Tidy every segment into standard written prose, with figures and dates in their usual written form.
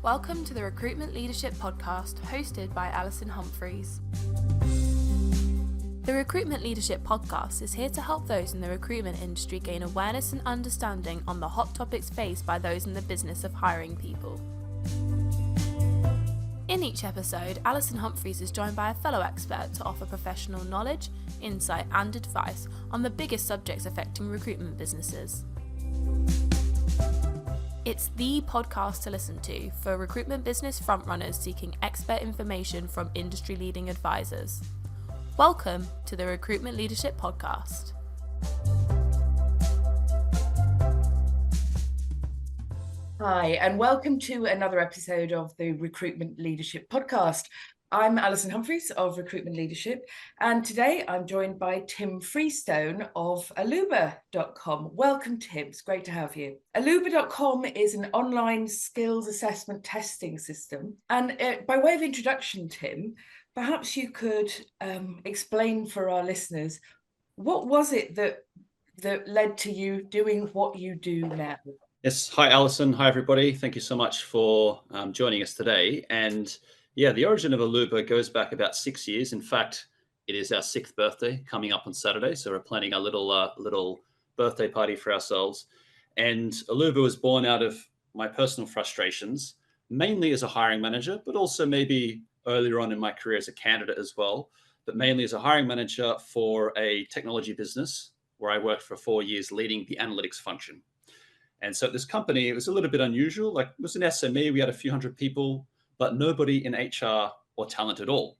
Welcome to the Recruitment Leadership Podcast, hosted by Alison Humphries. The Recruitment Leadership Podcast is here to help those in the recruitment industry gain awareness and understanding on the hot topics faced by those in the business of hiring people. In each episode, Alison Humphries is joined by a fellow expert to offer professional knowledge, insight and advice on the biggest subjects affecting recruitment businesses. It's the podcast to listen to for recruitment business frontrunners seeking expert information from industry-leading advisors. Welcome to the Recruitment Leadership Podcast. Hi, and welcome to another episode of the Recruitment Leadership Podcast. I'm Alison Humphries of Recruitment Leadership, and today I'm joined by Tim Freestone of Alooba.com. Welcome, Tim. It's great to have you. Alooba.com is an online skills assessment testing system. And by way of introduction, Tim, perhaps you could explain for our listeners, what was it that led to you doing what you do now? Yes. Hi, Alison. Hi, everybody. Thank you so much for joining us today. And yeah, the origin of Alooba goes back about 6 years. In fact, it is our 6th birthday coming up on Saturday. So we're planning a little birthday party for ourselves. And Alooba was born out of my personal frustrations, mainly as a hiring manager, but also maybe earlier on in my career as a candidate as well, but mainly as a hiring manager for a technology business where I worked for 4 years leading the analytics function. And so at this company, it was a little bit unusual. Like, it was an SME, we had a few hundred people, but nobody in HR or talent at all.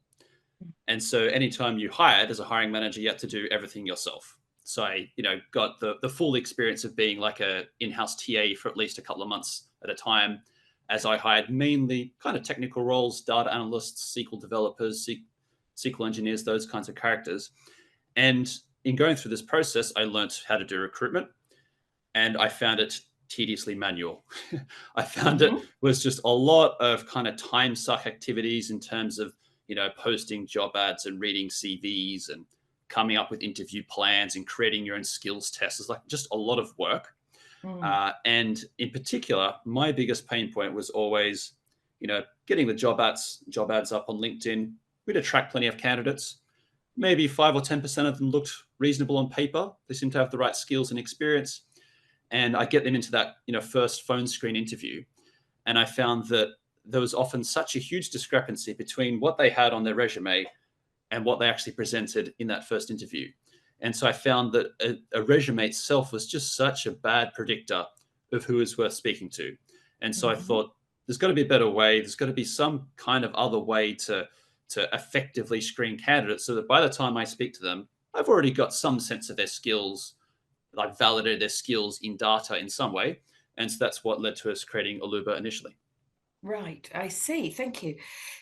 And so anytime you hired as a hiring manager, you had to do everything yourself. So I, got the full experience of being like a in-house TA for at least a couple of months at a time, as I hired mainly kind of technical roles, data analysts, SQL developers, SQL engineers, those kinds of characters. And in going through this process, I learned how to do recruitment, and I found it tediously manual. I found it was just a lot of kind of time suck activities in terms of, posting job ads and reading CVs and coming up with interview plans and creating your own skills tests. It's like just a lot of work. And in particular, my biggest pain point was always, getting the job ads up on LinkedIn. We'd attract plenty of candidates. Maybe 5 or 10% of them looked reasonable on paper. They seemed to have the right skills and experience. And I get them into that, first phone screen interview. And I found that there was often such a huge discrepancy between what they had on their resume and what they actually presented in that first interview. And so I found that a resume itself was just such a bad predictor of who is worth speaking to. And so I thought, there's got to be a better way. There's got to be some kind of other way to effectively screen candidates so that by the time I speak to them, I've already got some sense of their skills. I've validated their skills in data in some way. And so that's what led to us creating Alooba initially. Right, I see. Thank you.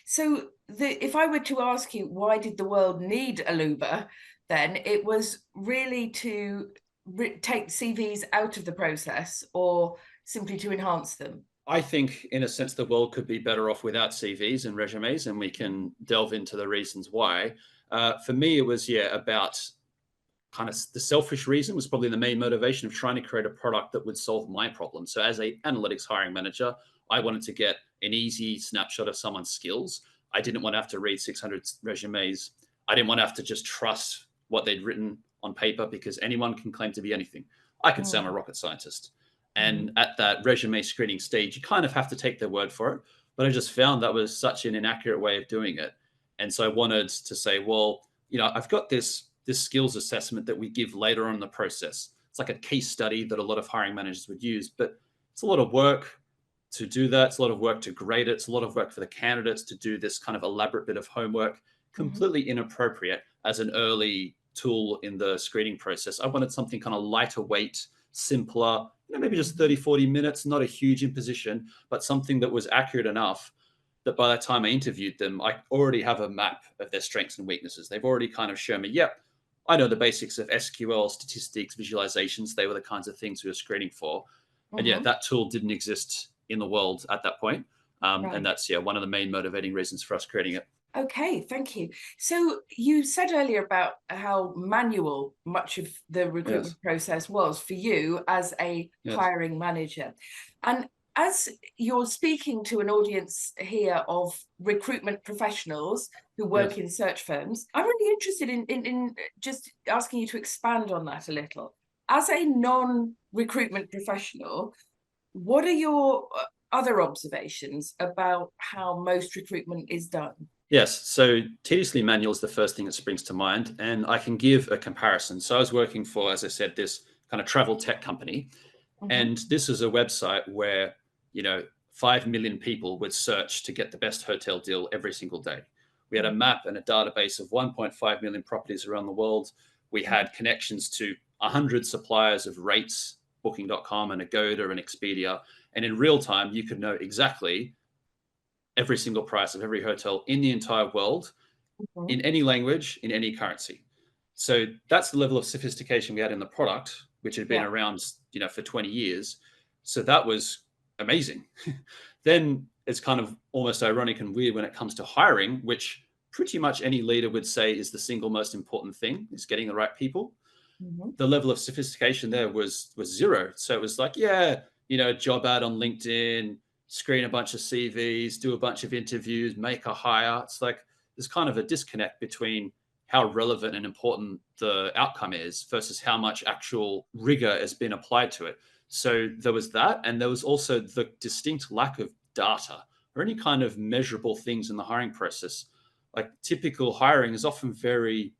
So if I were to ask you, why did the world need Alooba, then it was really to take CVs out of the process or simply to enhance them? I think, in a sense, the world could be better off without CVs and resumes, and we can delve into the reasons why. For me, it was, about kind of the selfish reason was probably the main motivation of trying to create a product that would solve my problem. So as an analytics hiring manager, I wanted to get an easy snapshot of someone's skills. I didn't want to have to read 600 resumes. I didn't want to have to just trust what they'd written on paper, because anyone can claim to be anything. I could say I'm a rocket scientist. And at that resume screening stage, you kind of have to take their word for it. But I just found that was such an inaccurate way of doing it. And so I wanted to say, well, I've got this skills assessment that we give later on in the process. It's like a case study that a lot of hiring managers would use, but it's a lot of work to do that. It's a lot of work to grade it. It's a lot of work for the candidates to do this kind of elaborate bit of homework, completely inappropriate as an early tool in the screening process. I wanted something kind of lighter weight, simpler, maybe just 30, 40 minutes, not a huge imposition, but something that was accurate enough that by the time I interviewed them, I already have a map of their strengths and weaknesses. They've already kind of shown me, yep, I know the basics of SQL, statistics, visualizations. They were the kinds of things we were screening for. And that tool didn't exist in the world at that point. Right. And that's, one of the main motivating reasons for us creating it. Okay, thank you. So you said earlier about how manual much of the recruitment process was for you as a hiring manager. And as you're speaking to an audience here of recruitment professionals who work in search firms, I'm really interested in just asking you to expand on that a little. As a non-recruitment professional, what are your other observations about how most recruitment is done? Yes, so tediously manual is the first thing that springs to mind, and I can give a comparison. So I was working for, as I said, this kind of travel tech company, and this is a website where 5 million people would search to get the best hotel deal every single day. We had a map and a database of 1.5 million properties around the world. We had connections to 100 suppliers of rates, Booking.com and Agoda and Expedia, and in real time you could know exactly every single price of every hotel in the entire world, in any language, in any currency. So that's the level of sophistication we had in the product, which had been around, for 20 years. So that was amazing. Then it's kind of almost ironic and weird when it comes to hiring, which pretty much any leader would say is the single most important thing, is getting the right people. The level of sophistication there was zero. So it was like, job ad on LinkedIn, screen a bunch of CVs, do a bunch of interviews, make a hire. It's like there's kind of a disconnect between how relevant and important the outcome is versus how much actual rigor has been applied to it. So there was that. And there was also the distinct lack of data or any kind of measurable things in the hiring process. Like typical hiring is often very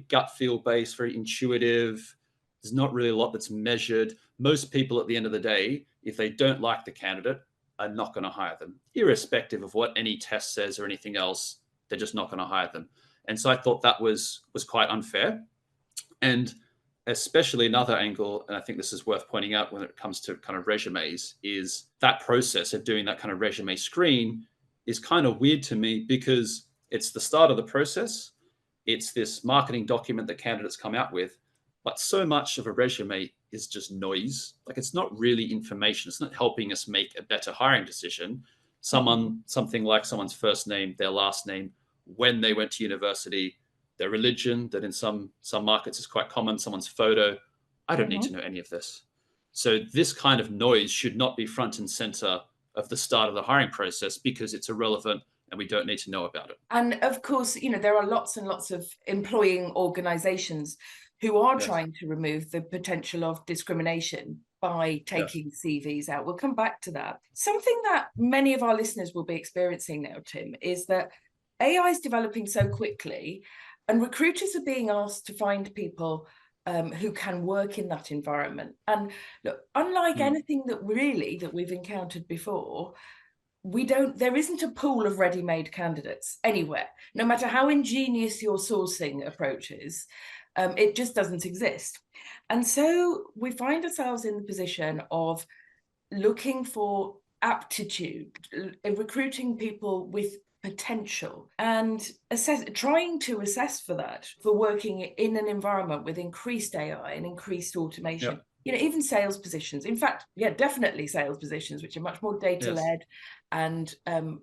gut feel based, very intuitive. There's not really a lot that's measured. Most people at the end of the day, if they don't like the candidate, are not going to hire them, irrespective of what any test says or anything else. They're just not going to hire them. And so I thought that was quite unfair. And especially another angle, and I think this is worth pointing out when it comes to kind of resumes, is that process of doing that kind of resume screen is kind of weird to me because it's the start of the process. It's this marketing document that candidates come out with, but so much of a resume is just noise. Like it's not really information. It's not helping us make a better hiring decision. Something like someone's first name, their last name, when they went to university, their religion, that in some markets is quite common, someone's photo. I don't need to know any of this. So this kind of noise should not be front and center of the start of the hiring process because it's irrelevant and we don't need to know about it. And of course, there are lots and lots of employing organizations who are trying to remove the potential of discrimination by taking CVs out. We'll come back to that. Something that many of our listeners will be experiencing now, Tim, is that AI is developing so quickly and recruiters are being asked to find people who can work in that environment. And look, unlike anything that we've encountered before, there isn't a pool of ready-made candidates anywhere. No matter how ingenious your sourcing approach is, it just doesn't exist. And so we find ourselves in the position of looking for aptitude, recruiting people with potential and trying to assess for that, for working in an environment with increased AI and increased automation. Even sales positions. In fact, definitely sales positions, which are much more data-led and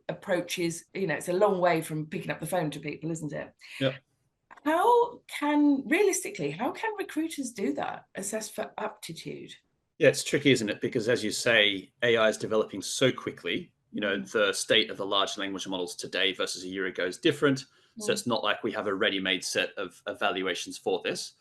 approaches, it's a long way from picking up the phone to people, isn't it? How can recruiters do that, assess for aptitude? Yeah, it's tricky, isn't it? Because as you say, AI is developing so quickly. The state of the large language models today versus a year ago is different. So it's not like we have a ready-made set of evaluations for this.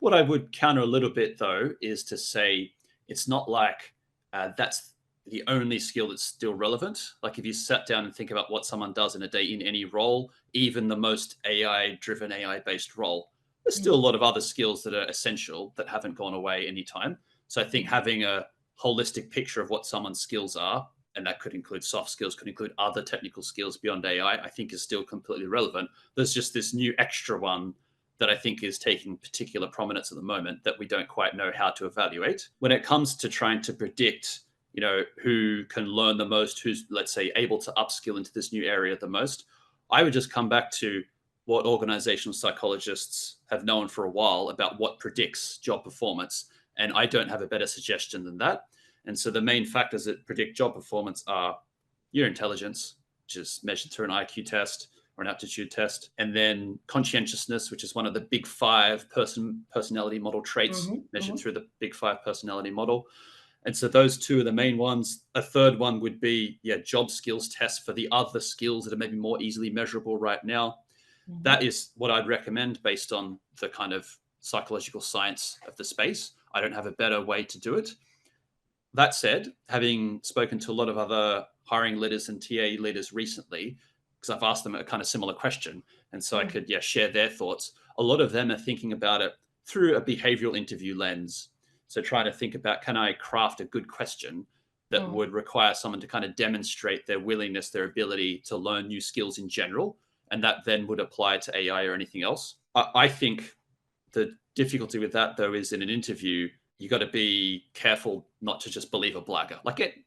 What I would counter a little bit, though, is to say it's not like that's the only skill that's still relevant. Like if you sat down and think about what someone does in a day in any role, even the most AI-driven, AI-based role, there's still a lot of other skills that are essential that haven't gone away anytime. So I think having a holistic picture of what someone's skills are, and that could include soft skills, could include other technical skills beyond AI, I think is still completely relevant. There's just this new extra one that I think is taking particular prominence at the moment that we don't quite know how to evaluate. When it comes to trying to predict, who can learn the most, who's, let's say, able to upskill into this new area the most, I would just come back to what organizational psychologists have known for a while about what predicts job performance. And I don't have a better suggestion than that. And so the main factors that predict job performance are your intelligence, which is measured through an IQ test or an aptitude test, and then conscientiousness, which is one of the big 5 personality model traits measured through the big 5 personality model. And so those two are the main ones. A third one would be, job skills tests for the other skills that are maybe more easily measurable right now. Mm-hmm. That is what I'd recommend based on the kind of psychological science of the space. I don't have a better way to do it. That said, having spoken to a lot of other hiring leaders and TA leaders recently, because I've asked them a kind of similar question, and so I could share their thoughts. A lot of them are thinking about it through a behavioral interview lens. So trying to think about, can I craft a good question that would require someone to kind of demonstrate their willingness, their ability to learn new skills in general, and that then would apply to AI or anything else. I think the difficulty with that, though, is in an interview, you got to be careful not to just believe a blagger.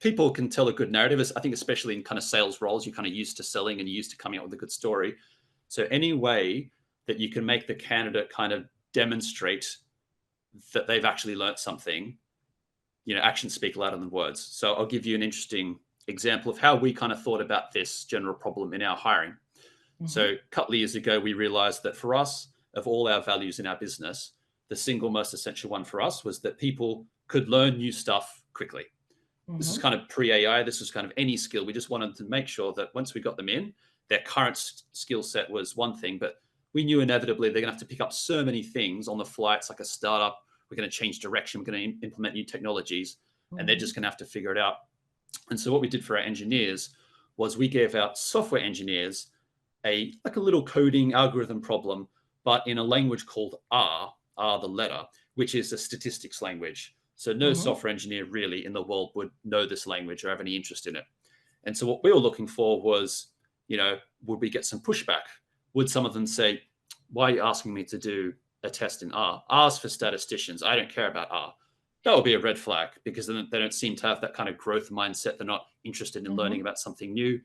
People can tell a good narrative. I think especially in kind of sales roles, you're kind of used to selling and you're used to coming up with a good story. So any way that you can make the candidate kind of demonstrate that they've actually learned something, actions speak louder than words. So I'll give you an interesting example of how we kind of thought about this general problem in our hiring. Mm-hmm. So a couple of years ago, we realized that for us, of all our values in our business, the single most essential one for us was that people could learn new stuff quickly. Mm-hmm. This is kind of pre-AI. This was kind of any skill. We just wanted to make sure that once we got them in, their current skill set was one thing, but we knew inevitably they're going to have to pick up so many things on the fly. It's like a startup. We're going to change direction. We're going to implement new technologies, and they're just going to have to figure it out. And so what we did for our engineers was we gave our software engineers a little coding algorithm problem, but in a language called R, the letter, which is a statistics language. So no software engineer really in the world would know this language or have any interest in it. And so what we were looking for was, would we get some pushback? Would some of them say, why are you asking me to do a test in R? R's for statisticians. I don't care about R. That would be a red flag because then they don't seem to have that kind of growth mindset. They're not interested in learning about something new.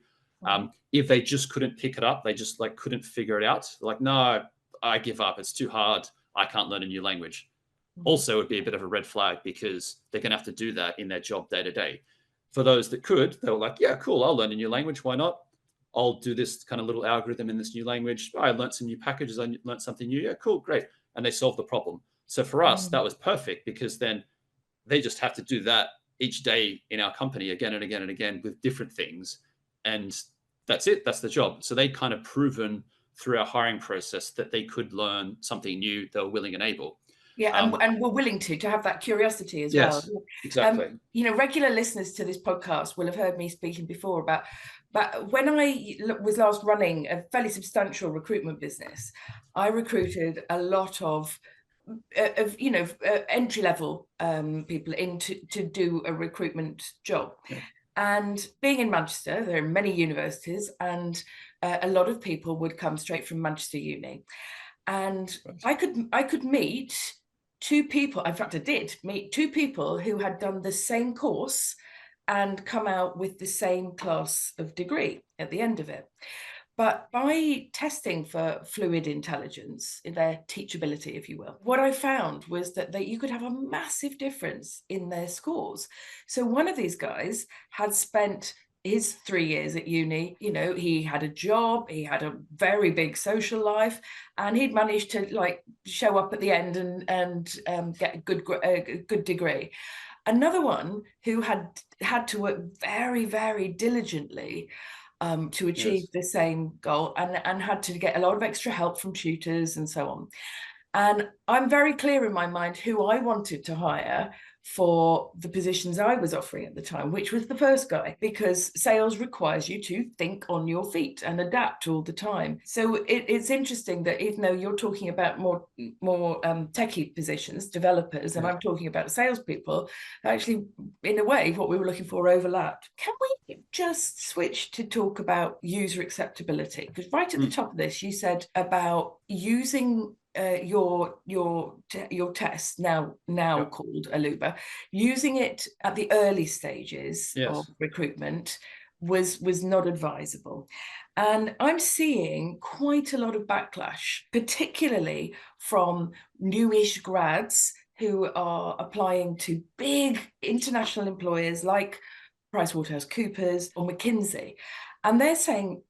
If they just couldn't pick it up, they just couldn't figure it out. They're like, no, I give up. It's too hard. I can't learn a new language. Also, it would be a bit of a red flag because they're going to have to do that in their job day to day. For those that could, they were like, yeah, cool. I'll learn a new language. Why not? I'll do this kind of little algorithm in this new language. I learned some new packages. I learned something new. Yeah, cool, great. And they solved the problem. So for us, that was perfect because then they just have to do that each day in our company again and again and again with different things. And that's it. That's the job. So they kind of proven through our hiring process that they could learn something new. They were willing and able. Yeah, and we're willing to have that curiosity as well. Exactly. Regular listeners to this podcast will have heard me speaking before about, but when I was last running a fairly substantial recruitment business, I recruited a lot of entry-level people to do a recruitment job. Yeah. And being in Manchester, there are many universities, and a lot of people would come straight from Manchester Uni. And I could meet two people. In fact, I did meet two people who had done the same course and come out with the same class of degree at the end of it. But by testing for fluid intelligence, in their teachability, if you will, what I found was that you could have a massive difference in their scores. So one of these guys had spent his 3 years at uni, he had a job, he had a very big social life, and he'd managed to show up at the end and get a good degree. Another one who had to work very, very diligently to achieve the same goal and had to get a lot of extra help from tutors and so on. And I'm very clear in my mind who I wanted to hire for the positions I was offering at the time, which was the first guy, because sales requires you to think on your feet and adapt all the time. So it's interesting that even though you're talking about more techie positions, developers, and I'm talking about salespeople, actually, in a way, what we were looking for overlapped. Can we just switch to talk about user acceptability? Because right at the top of this, you said about using your test now called Alooba, using it at the early stages of recruitment was not advisable. And I'm seeing quite a lot of backlash, particularly from newish grads who are applying to big international employers like PricewaterhouseCoopers or McKinsey. And they're saying,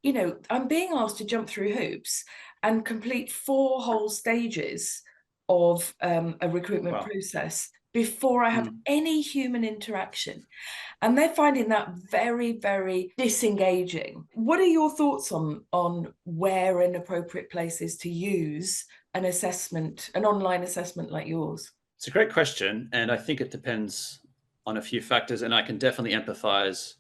I'm being asked to jump through hoops and complete 4 whole stages of a recruitment process before I have any human interaction. And they're finding that very, very disengaging. What are your thoughts on where an appropriate place is to use an assessment, an online assessment like yours? It's a great question. And I think it depends on a few factors. And I can definitely empathize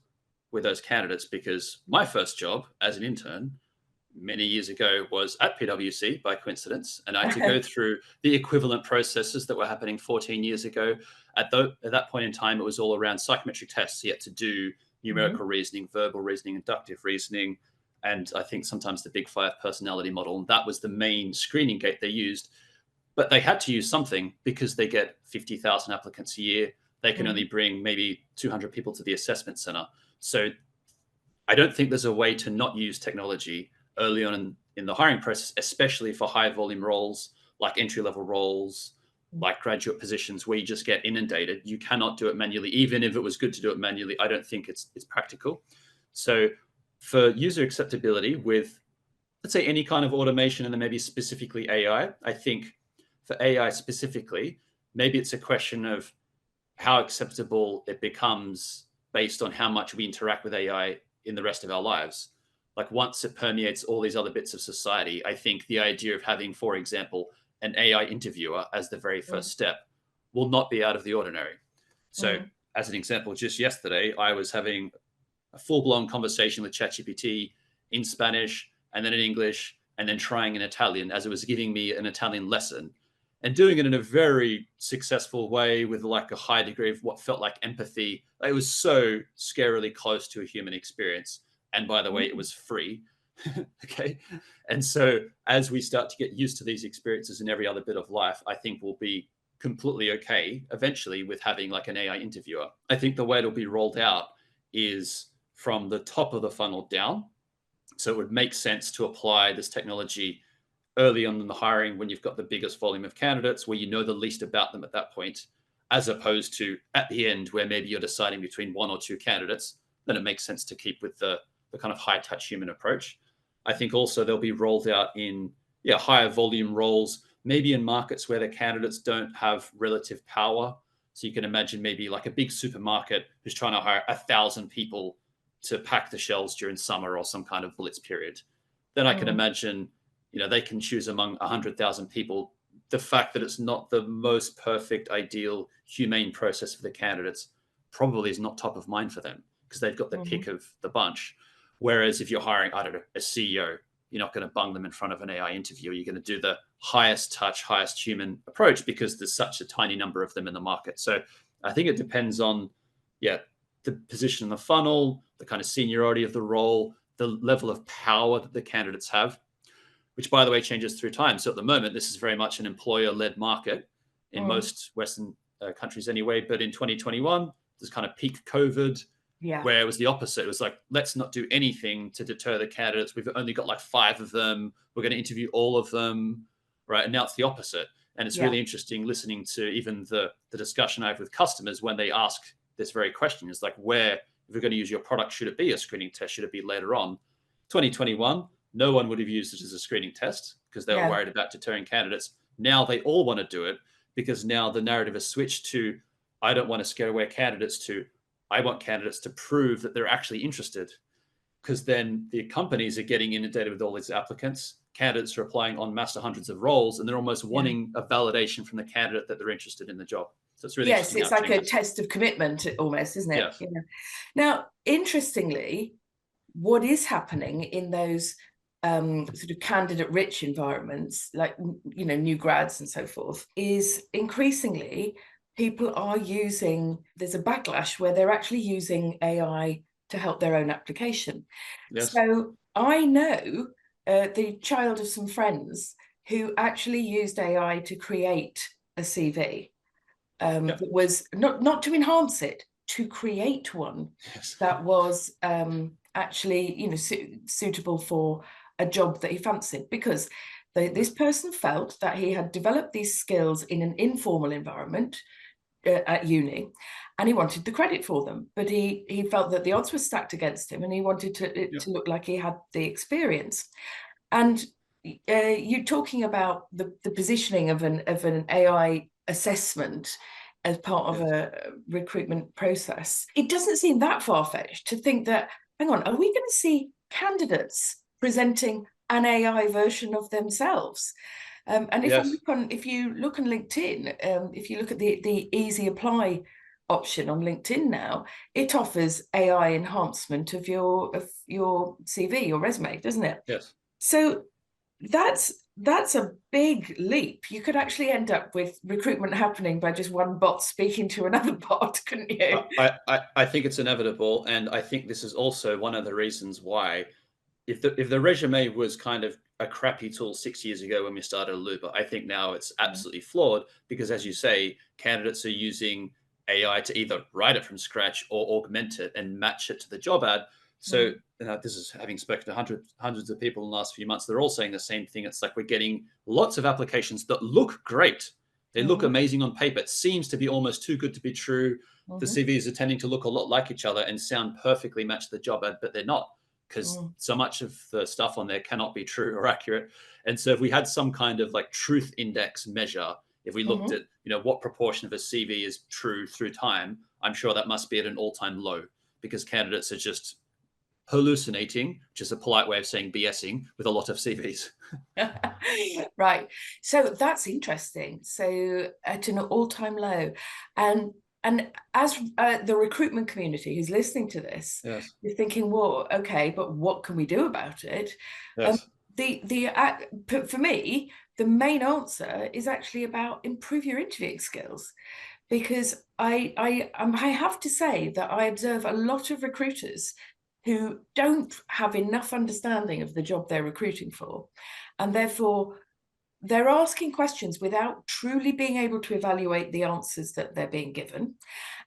with those candidates, because my first job as an intern many years ago was at PwC by coincidence. And I had to go through the equivalent processes that were happening 14 years ago. At that point in time, it was all around psychometric tests. You had to do numerical reasoning, verbal reasoning, inductive reasoning, and I think sometimes the Big Five personality model. And that was the main screening gate they used. But they had to use something because they get 50,000 applicants a year. They can only bring maybe 200 people to the assessment center. So I don't think there's a way to not use technology early on in the hiring process, especially for high volume roles like entry-level roles, like graduate positions where you just get inundated. You cannot do it manually. Even if it was good to do it manually, I don't think it's practical. So for user acceptability with, let's say, any kind of automation, and then maybe specifically AI, I think for AI specifically, maybe it's a question of how acceptable it becomes based on how much we interact with AI in the rest of our lives. Like once it permeates all these other bits of society, I think the idea of having, for example, an AI interviewer as the very first step will not be out of the ordinary. So as an example, just yesterday, I was having a full-blown conversation with ChatGPT in Spanish and then in English, and then trying in Italian as it was giving me an Italian lesson, and doing it in a very successful way with like a high degree of what felt like empathy. It was so scarily close to a human experience. And by the way, it was free. Okay. And so as we start to get used to these experiences in every other bit of life, I think we'll be completely okay eventually with having like an AI interviewer. I think the way it'll be rolled out is from the top of the funnel down. So it would make sense to apply this technology early on in the hiring when you've got the biggest volume of candidates, where you know the least about them at that point, as opposed to at the end where maybe you're deciding between one or two candidates. Then it makes sense to keep with the kind of high touch human approach. I think also they'll be rolled out in higher volume roles, maybe in markets where the candidates don't have relative power. So you can imagine maybe like a big supermarket who's trying to hire 1,000 people to pack the shelves during summer or some kind of blitz period. Then I can imagine, they can choose among 100,000 people. The fact that it's not the most perfect, ideal, humane process for the candidates probably is not top of mind for them because they've got the pick of the bunch. Whereas if you're hiring, I don't know, a CEO, you're not going to bung them in front of an AI interview. You're going to do the highest touch, highest human approach because there's such a tiny number of them in the market. So I think it depends on, the position in the funnel, the kind of seniority of the role, the level of power that the candidates have, which, by the way, changes through time. So at the moment, this is very much an employer-led market in most Western countries anyway. But in 2021, there's kind of peak COVID, where it was the opposite. It was like, let's not do anything to deter the candidates. We've only got like 5 of them. We're going to interview all of them, right? And now it's the opposite. And it's really interesting listening to even the discussion I have with customers when they ask this very question. Is like, where, if we're going to use your product, should it be a screening test? Should it be later on? 2021, no one would have used it as a screening test because they were worried about deterring candidates. Now they all want to do it because now the narrative has switched to, I don't want to scare away candidates, to I want candidates to prove that they're actually interested, because then the companies are getting inundated with all these applicants. Candidates are applying en masse to hundreds of roles, and they're almost wanting a validation from the candidate that they're interested in the job. So it's really interesting. Yes, it's like a test of commitment almost, isn't it? Yes. Now, interestingly, what is happening in those sort of candidate-rich environments, like, new grads and so forth, is increasingly people are using, there's a backlash where they're actually using AI to help their own application. Yes. So I know the child of some friends who actually used AI to create a CV that was not to enhance it, to create one that was actually, suitable for a job that he fancied, because this person felt that he had developed these skills in an informal environment at uni, and he wanted the credit for them, but he felt that the odds were stacked against him, and he wanted to look like he had the experience. And you're talking about the positioning of an AI assessment as part of a recruitment process. It doesn't seem that far-fetched to think that, hang on, are we going to see candidates presenting an AI version of themselves? And if you look on LinkedIn, if you look at the easy apply option on LinkedIn now, it offers AI enhancement of your CV, your resume, doesn't it? Yes. So that's a big leap. You could actually end up with recruitment happening by just one bot speaking to another bot, couldn't you? I think it's inevitable, and I think this is also one of the reasons why, if the resume was kind of a crappy tool 6 years ago when we started Alooba, I think now it's absolutely flawed because, as you say, candidates are using AI to either write it from scratch or augment it and match it to the job ad. So this is having spoken to hundreds of people in the last few months. They're all saying the same thing. It's like we're getting lots of applications that look great. They look amazing on paper. It seems to be almost too good to be true. The CVs are tending to look a lot like each other and sound perfectly matched to the job ad, but they're not, because so much of the stuff on there cannot be true or accurate. And so if we had some kind of like truth index measure, if we looked at, what proportion of a CV is true through time, I'm sure that must be at an all-time low, because candidates are just hallucinating, which is a polite way of saying BSing, with a lot of CVs. Right. So that's interesting. So at an all-time low. And as the recruitment community who's listening to this, you're thinking, well, okay, but what can we do about it? Yes. For me, the main answer is actually about improve your interviewing skills, because I have to say that I observe a lot of recruiters who don't have enough understanding of the job they're recruiting for, and therefore they're asking questions without truly being able to evaluate the answers that they're being given.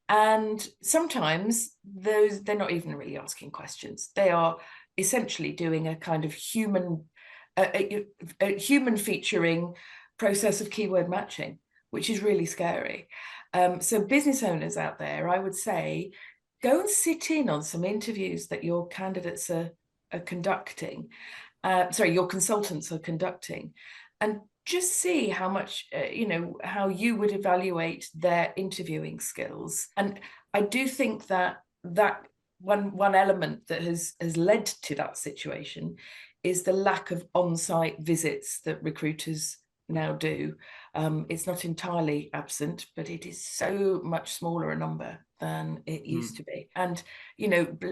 And sometimes they're not even really asking questions. They are essentially doing a kind of human featuring process of keyword matching, which is really scary. So business owners out there, I would say, go and sit in on some interviews that your candidates are conducting. Your consultants are conducting, and just see how much, how you would evaluate their interviewing skills. And I do think that one element that has led to that situation is the lack of on-site visits that recruiters now do. It's not entirely absent, but it is so much smaller a number than it used to be. And,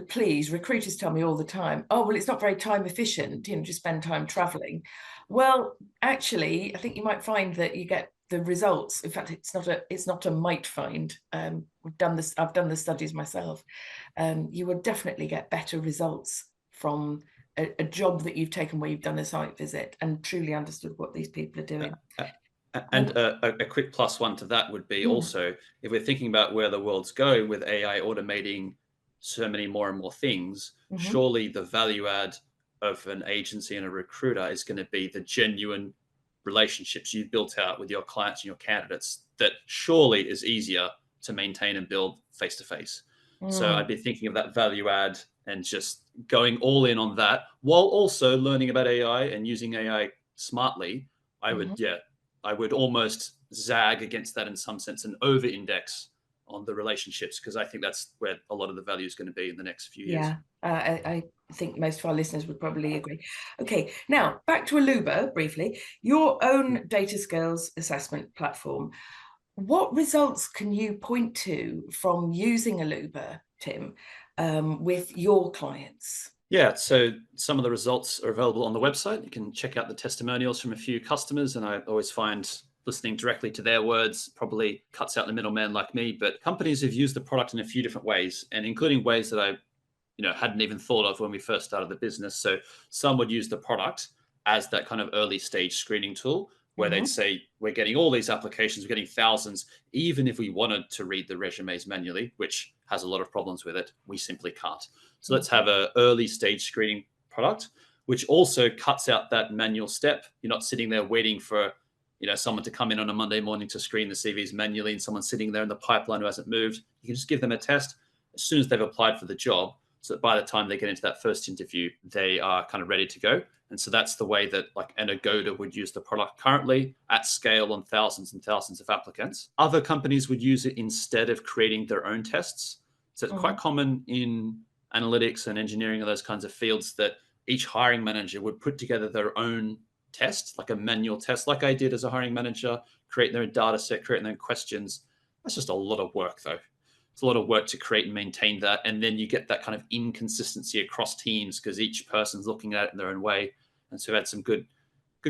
please, recruiters tell me all the time, oh, well, it's not very time efficient, to spend time traveling. Well, actually, I think you might find that you get the results. In fact, it's not a might find. I've done the studies myself. You will definitely get better results from a job that you've taken where you've done a site visit and truly understood what these people are doing. And a quick plus one to that would be also, if we're thinking about where the world's going with AI automating so many more and more things, surely the value add of an agency and a recruiter is going to be the genuine relationships you've built out with your clients and your candidates that surely is easier to maintain and build face to face. So I'd be thinking of that value add and just going all in on that while also learning about AI and using AI smartly. I would almost zag against that in some sense and over index on the relationships, because I think that's where a lot of the value is going to be in the next few years. I think most of our listeners would probably agree. Okay, now back to Alooba briefly, your own data skills assessment platform. What results can you point to from using Alooba, Tim, with your clients? Yeah, so some of the results are available on the website. You can check out the testimonials from a few customers, and I always find listening directly to their words probably cuts out the middleman like me. But companies have used the product in a few different ways, and including ways that I hadn't even thought of when we first started the business. So some would use the product as that kind of early stage screening tool where they'd say, we're getting all these applications, we're getting thousands. Even if we wanted to read the resumes manually, which has a lot of problems with it, we simply can't. So let's have an early stage screening product, which also cuts out that manual step. You're not sitting there waiting for someone to come in on a Monday morning to screen the CVs manually and someone sitting there in the pipeline who hasn't moved. You can just give them a test as soon as they've applied for the job. so that by the time they get into that first interview, they are kind of ready to go. And so that's the way that like an Agoda would use the product currently at scale on thousands and thousands of applicants. Other companies would use it instead of creating their own tests. So it's quite common in analytics and engineering and those kinds of fields that each hiring manager would put together their own test, like a manual test, like I did as a hiring manager, create their own data set, create their own questions. That's just a lot of work, though. It's a lot of work to create and maintain that. And then you get that kind of inconsistency across teams because each person's looking at it in their own way. And so we had some good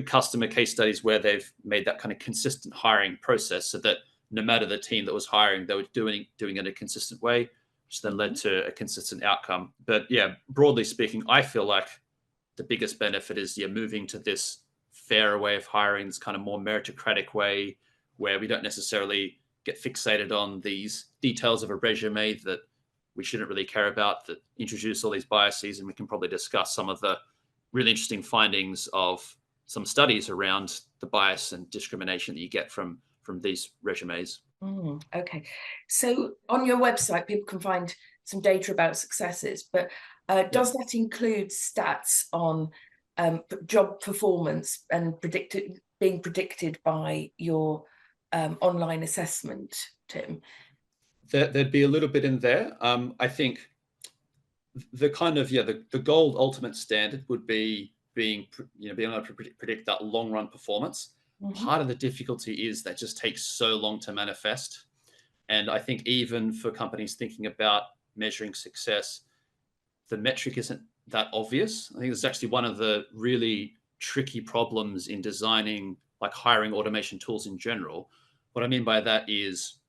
customer case studies where they've made that kind of consistent hiring process so that no matter the team that was hiring, they were doing it in a consistent way, which then led to a consistent outcome. But yeah, broadly speaking, I feel like the biggest benefit is moving to this fairer way of hiring, this kind of more meritocratic way where we don't necessarily get fixated on these details of a resume that we shouldn't really care about, that introduce all these biases. And we can probably discuss some of the really interesting findings of some studies around the bias and discrimination that you get from these resumes. Okay. So on your website, people can find some data about successes, but does that include stats on job performance and being predicted by your online assessment, Tim? There'd be a little bit in there. I think the kind of the gold ultimate standard would be being able to predict that long run performance. Part of the difficulty is that just takes so long to manifest, and I think even for companies thinking about measuring success, the metric isn't that obvious. I think it's actually one of the really tricky problems in designing like hiring automation tools in general. What I mean by that is,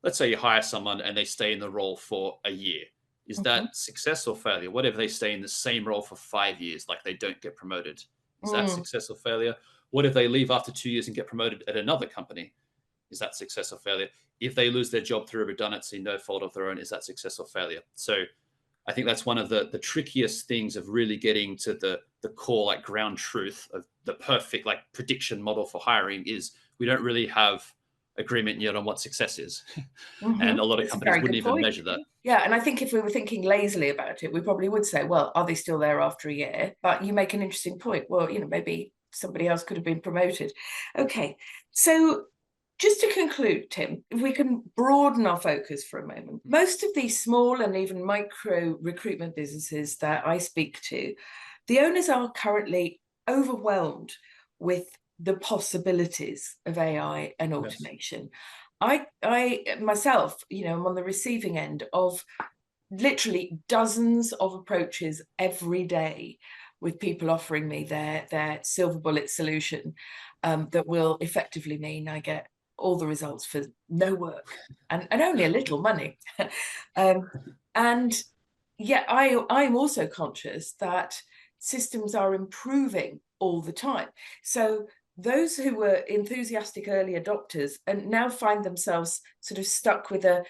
let's say you hire someone and they stay in the role for a year. Is that success or failure? What if they stay in the same role for 5 years, like they don't get promoted? Is that success or failure? What if they leave after 2 years and get promoted at another company? Is that success or failure? If they lose their job through a redundancy, no fault of their own, is that success or failure? So I think that's one of the trickiest things of really getting to the core, like ground truth of the perfect like prediction model for hiring is we don't really have agreement yet on what success is. And a lot of companies wouldn't even measure that. Yeah, and I think if we were thinking lazily about it, we probably would say, well, are they still there after a year? But you make an interesting point. Well, maybe somebody else could have been promoted. Okay, so just to conclude, Tim, if we can broaden our focus for a moment, most of these small and even micro recruitment businesses that I speak to, the owners are currently overwhelmed with the possibilities of AI and automation. Yes. I myself, I'm on the receiving end of literally dozens of approaches every day with people offering me their silver bullet solution that will effectively mean I get all the results for no work and only a little money. And yet I'm also conscious that systems are improving all the time. So those who were enthusiastic early adopters and now find themselves sort of stuck with a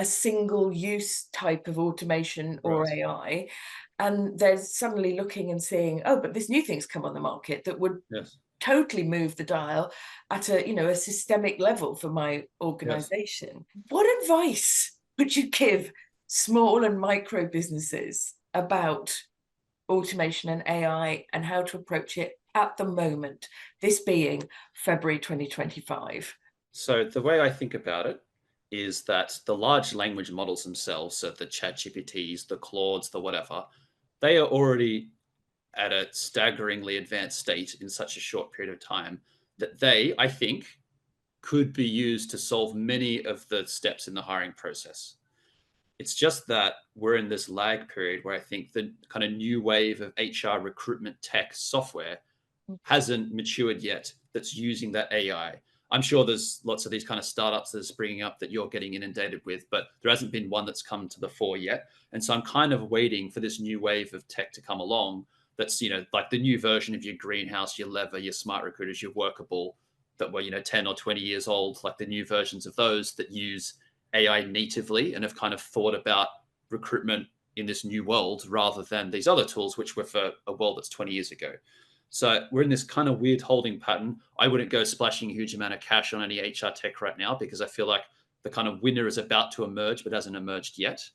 single use type of automation or AI, and they're suddenly looking and seeing, oh, but this new thing's come on the market that would totally move the dial at a systemic level for my organization. What advice would you give small and micro businesses about automation and AI and how to approach it at the moment, this being February 2025? So the way I think about it is that the large language models themselves, so the ChatGPTs, the Claudes, the whatever, they are already at a staggeringly advanced state in such a short period of time that they, I think, could be used to solve many of the steps in the hiring process. It's just that we're in this lag period where I think the kind of new wave of HR recruitment tech software hasn't matured yet that's using that AI. I'm sure there's lots of these kind of startups that are springing up that you're getting inundated with, but there hasn't been one that's come to the fore yet. And so I'm kind of waiting for this new wave of tech to come along that's, like the new version of your Greenhouse, your Lever, your Smart Recruiters, your Workable that were, 10 or 20 years old, like the new versions of those that use AI natively and have kind of thought about recruitment in this new world rather than these other tools, which were for a world that's 20 years ago. So we're in this kind of weird holding pattern. I wouldn't go splashing a huge amount of cash on any HR tech right now because I feel like the kind of winner is about to emerge but hasn't emerged yet.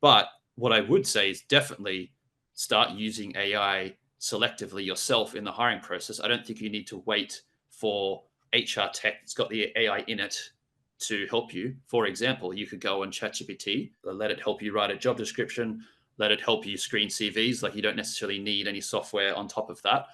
But what I would say is definitely start using AI selectively yourself in the hiring process. I don't think you need to wait for HR tech that's got the AI in it to help you. For example, you could go on ChatGPT, let it help you write a job description, let it help you screen CVs. Like, you don't necessarily need any software on top of that.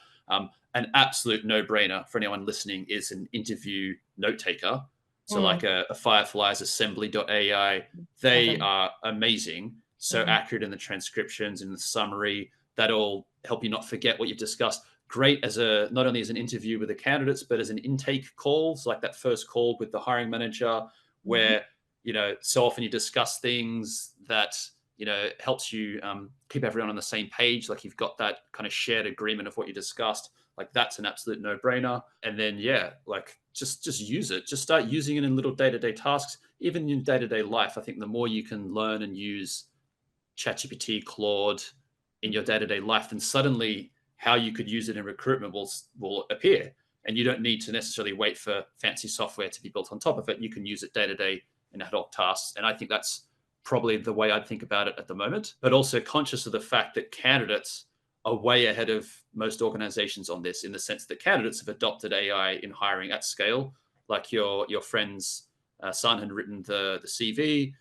An absolute no-brainer for anyone listening is an interview note taker. So like a Firefly's assembly.ai, they are amazing. So accurate in the transcriptions and the summary. That'll help you not forget what you've discussed. Great as not only as an interview with the candidates, but as an intake call. So like that first call with the hiring manager, where, so often you discuss things that, helps you keep everyone on the same page. Like, you've got that kind of shared agreement of what you discussed. Like, that's an absolute no-brainer. And then, just use it. Just start using it in little day-to-day tasks. Even in day-to-day life, I think the more you can learn and use ChatGPT, Claude in your day-to-day life, then suddenly how you could use it in recruitment will appear. And you don't need to necessarily wait for fancy software to be built on top of it. You can use it day-to-day in ad hoc tasks. And I think that's probably the way I'd think about it at the moment, but also conscious of the fact that candidates are way ahead of most organizations on this, in the sense that candidates have adopted AI in hiring at scale. Like your friend's son had written the CV.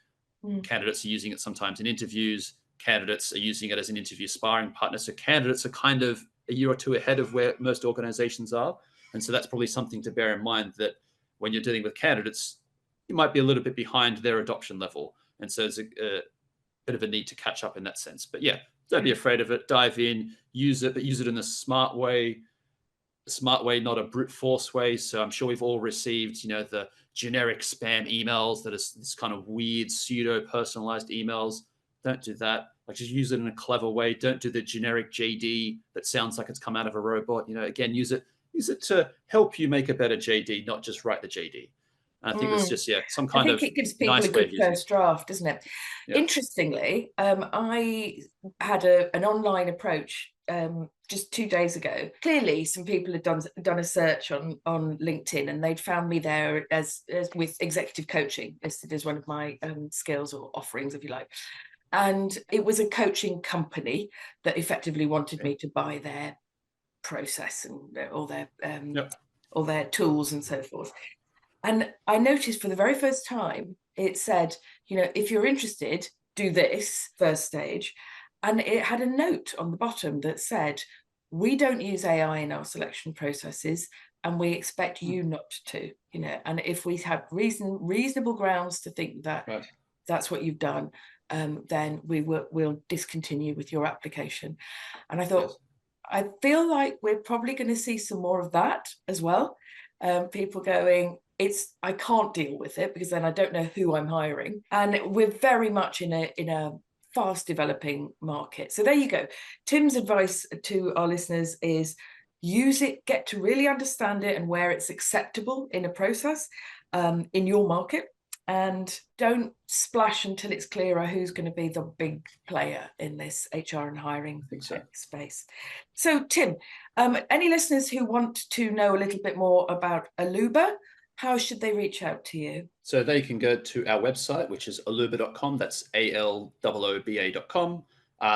Candidates are using it sometimes in interviews. Candidates are using it as an interview sparring partner. So candidates are kind of a year or two ahead of where most organizations are. And so that's probably something to bear in mind, that when you're dealing with candidates, you might be a little bit behind their adoption level. And so there's a bit of a need to catch up in that sense. But don't be afraid of it. Dive in, use it, but use it in a smart way. A smart way, not a brute force way. So I'm sure we've all received, the generic spam emails that is this kind of weird pseudo-personalized emails. Don't do that. Like, just use it in a clever way. Don't do the generic JD that sounds like it's come out of a robot. Again, use it to help you make a better JD, not just write the JD. I think there's just some kind of I think it gives people nice a good first draft, doesn't it? Yeah. Interestingly, I had an online approach just 2 days ago. Clearly, some people had done a search on LinkedIn, and they'd found me there as with executive coaching listed as one of my skills or offerings, if you like. And it was a coaching company that effectively wanted me to buy their process and all their tools and so forth. And I noticed for the very first time, it said, if you're interested, do this first stage. And it had a note on the bottom that said, we don't use AI in our selection processes, and we expect you not to, and if we have reasonable grounds to think that that's what you've done, then we'll discontinue with your application. And I thought, I feel like we're probably going to see some more of that as well. People going, I can't deal with it, because then I don't know who I'm hiring. And we're very much in a fast developing market. So there you go. Tim's advice to our listeners is use it, get to really understand it and where it's acceptable in a process in your market, and don't splash until it's clearer who's going to be the big player in this HR and hiring space. So Tim, any listeners who want to know a little bit more about Alooba, how should they reach out to you? So they can go to our website, which is alooba.com. That's ALOOBA.com.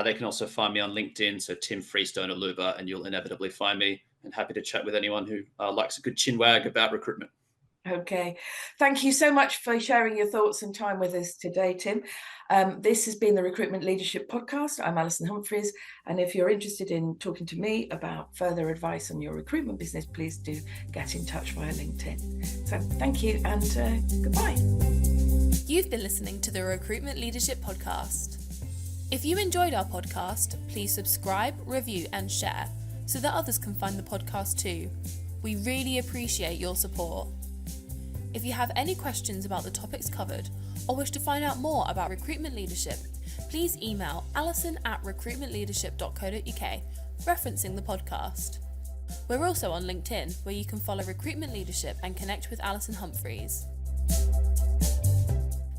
They can also find me on LinkedIn. So Tim Freestone Alooba, and you'll inevitably find me. And happy to chat with anyone who likes a good chinwag about recruitment. Okay. Thank you so much for sharing your thoughts and time with us today, Tim. This has been the Recruitment Leadership Podcast. I'm Alison Humphries. And if you're interested in talking to me about further advice on your recruitment business, please do get in touch via LinkedIn. So thank you, and goodbye. You've been listening to the Recruitment Leadership Podcast. If you enjoyed our podcast, please subscribe, review, and share so that others can find the podcast too. We really appreciate your support. If you have any questions about the topics covered, or wish to find out more about recruitment leadership, please email alison@recruitmentleadership.co.uk, referencing the podcast. We're also on LinkedIn, where you can follow Recruitment Leadership and connect with Alison Humphries.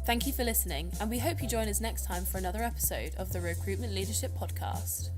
Thank you for listening, and we hope you join us next time for another episode of the Recruitment Leadership Podcast.